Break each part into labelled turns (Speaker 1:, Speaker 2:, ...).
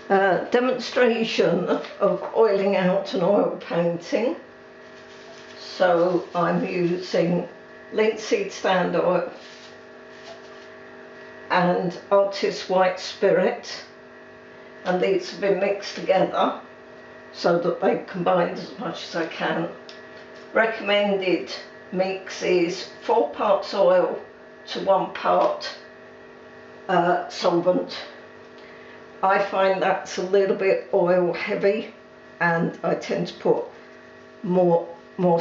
Speaker 1: Demonstration of oiling out an oil painting. So I'm using linseed stand oil and artist white spirit, and these have been mixed together so that they combined as much as I can. Recommended mix is 4 parts oil to 1 part solvent. I find that's a little bit oil heavy, and I tend to put more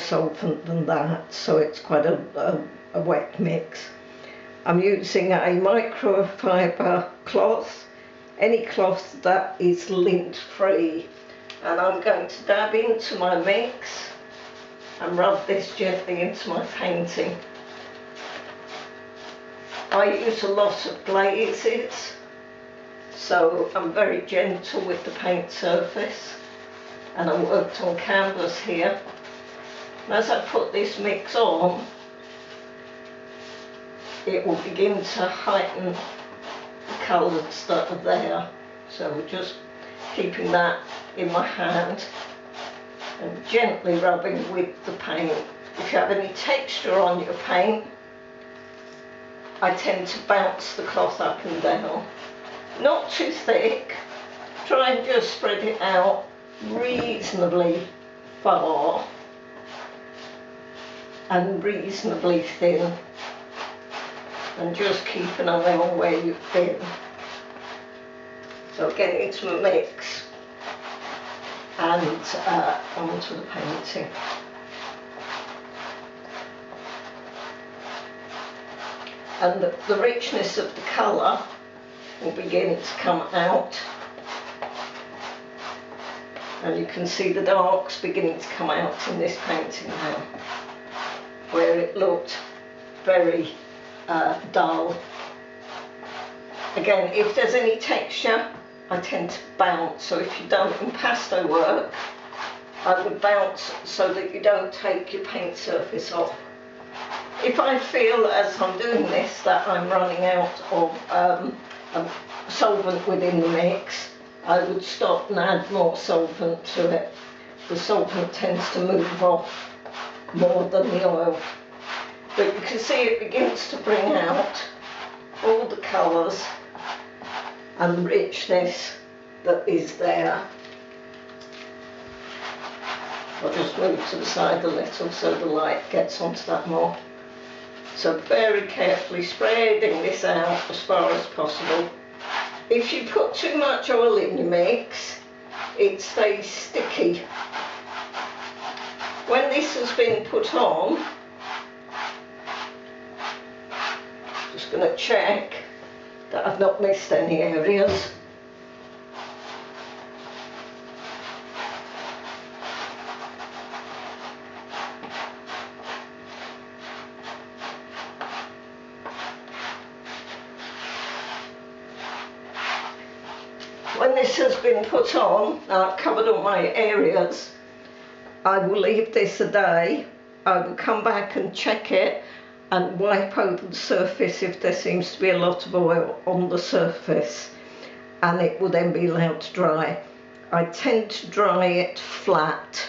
Speaker 1: solvent than that, so it's quite a wet mix. I'm using a microfiber cloth, any cloth that is lint free, and I'm going to dab into my mix and rub this gently into my painting. I use a lot of glazes, so I'm very gentle with the paint surface, and I worked on canvas here. And as I put this mix on, it will begin to heighten the colours that are there. So just keeping that in my hand and gently rubbing with the paint. If you have any texture on your paint, I tend to bounce the cloth up and down. Not too thick, try and just spread it out reasonably far and reasonably thin, and just keep an eye on where you've been. So getting into my mix and onto the painting. And the richness of the colour will begin to come out, and you can see the darks beginning to come out in this painting now, where it looked very dull. Again, if there's any texture, I tend to bounce. So if you've done impasto work, I would bounce so that you don't take your paint surface off. If I feel as I'm doing this that I'm running out of solvent within the mix, I would stop and add more solvent to it. The solvent tends to move off more than the oil. But you can see it begins to bring out all the colours and richness that is there. I'll just move to the side a little so the light gets onto that more. So very carefully spreading this out as far as possible. If you put too much oil in your mix, it stays sticky. When this has been put on, just going to check that I've not missed any areas. When this has been put on, I've covered all my areas, I will leave this a day. I will come back and check it and wipe over the surface if there seems to be a lot of oil on the surface, and it will then be allowed to dry. I tend to dry it flat,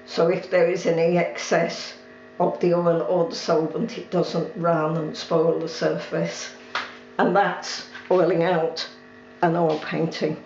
Speaker 1: so if there is any excess of the oil or the solvent, it doesn't run and spoil the surface. And that's oiling out an oil painting.